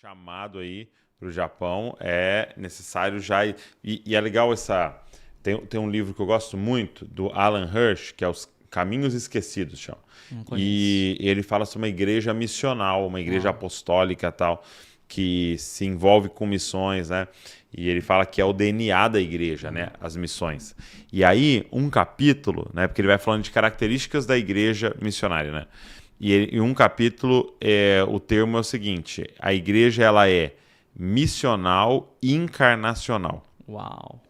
chamado aí para o Japão, é necessário já. E é legal essa. Tem um livro que eu gosto muito, do Alan Hirsch, que é Os Caminhos Esquecidos, chama. Não conheço. E ele fala sobre uma igreja missional, uma igreja Uau. apostólica e tal, que se envolve com missões, né? E ele fala que é o DNA da igreja, né? As missões. E aí, um capítulo, né? Porque ele vai falando de características da igreja missionária, né? E um capítulo, o termo é o seguinte: a igreja ela é missional e encarnacional. Uau.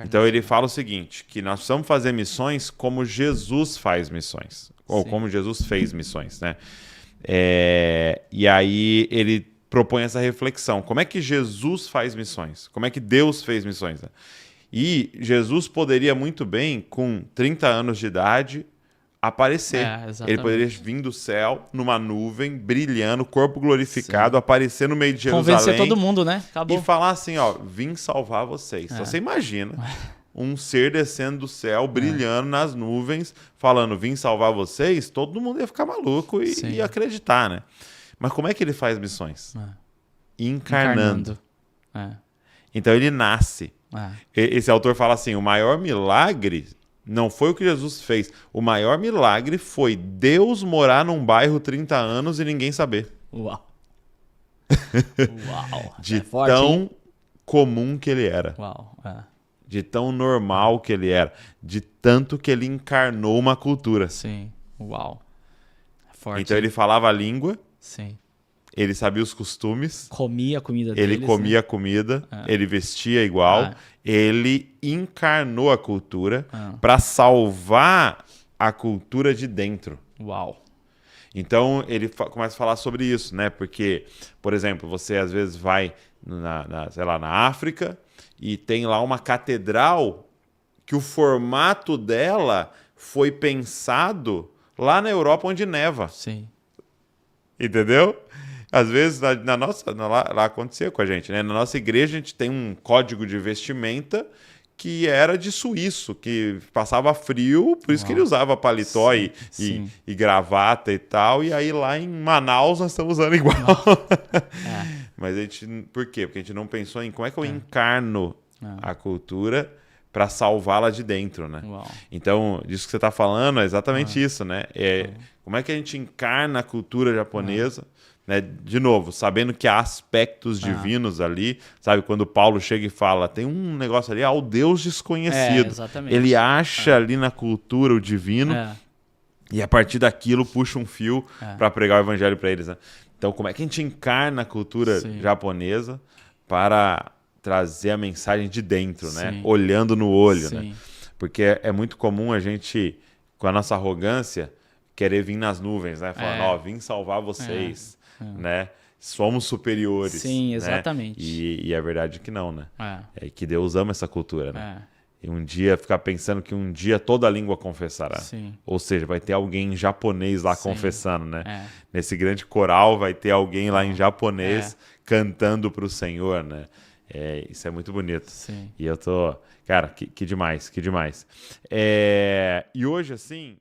Então ele Encarnacional. fala o seguinte, que nós precisamos fazer missões como Jesus faz missões, ou Sim. como Jesus fez missões, né? E aí ele propõe essa reflexão, como é que Jesus faz missões? Como é que Deus fez missões? Né? E Jesus poderia muito bem, com 30 anos de idade, aparecer. Ele poderia Exatamente. vir do céu, numa nuvem, brilhando, corpo glorificado, aparecer no meio de Convencer todo Jerusalém mundo, né? e Acabou. falar assim, ó, vim salvar vocês. Só você imagina um ser descendo do céu, brilhando nas nuvens, falando, vim salvar vocês, todo mundo ia ficar maluco e Sim. ia acreditar, né? Mas como é que ele faz missões? Encarnando. É. Então ele nasce. É. Esse autor fala assim, o maior milagre não foi o que Jesus fez. O maior milagre foi Deus morar num bairro 30 anos e ninguém saber. Uau. Uau. De É forte, tão hein? comum que ele era. Uau. É. De tão normal que ele era. De tanto que ele encarnou uma cultura. Sim. Uau. É forte. Então hein? ele falava a língua, Sim. ele sabia os costumes, Comia a comida ele deles, comia né? a comida, ele vestia igual, ele encarnou a cultura para salvar a cultura de dentro. Uau. Então ele começa a falar sobre isso, né? Porque, por exemplo, você às vezes vai sei lá, na África e tem lá uma catedral que o formato dela foi pensado lá na Europa onde neva. Sim. Entendeu? Às vezes na nossa, lá acontecia com a gente, né? Na nossa igreja a gente tem um código de vestimenta que era de suíço, que passava frio, por isso que ele usava paletó Sim. e gravata e tal, e aí lá em Manaus nós estamos usando igual. Mas a gente, por quê? Porque a gente não pensou em como é que eu encarno a cultura para salvá-la de dentro, né? Uau. Então, disso que você está falando é exatamente isso, né? Como é que a gente encarna a cultura japonesa, né? De novo, sabendo que há aspectos divinos ali, sabe? Quando Paulo chega e fala, tem um negócio ali, o Deus desconhecido. Exatamente. Ele acha ali na cultura o divino e a partir daquilo puxa um fio para pregar o evangelho para eles, né? Então, como é que a gente encarna a cultura japonesa para trazer a mensagem de dentro, né? Olhando no olho, né? Porque é muito comum a gente, com a nossa arrogância, querer vir nas nuvens, né? Falando, ó, vim salvar vocês, né? Somos superiores. Sim, né? exatamente. E é verdade que não, né? É que Deus ama essa cultura, né? E um dia ficar pensando que um dia toda a língua confessará. Sim. Ou seja, vai ter alguém em japonês lá confessando, né? Nesse grande coral vai ter alguém lá em japonês cantando para o Senhor, né? Isso é muito bonito. Sim. E eu tô... Cara, que demais, que demais. E hoje, assim...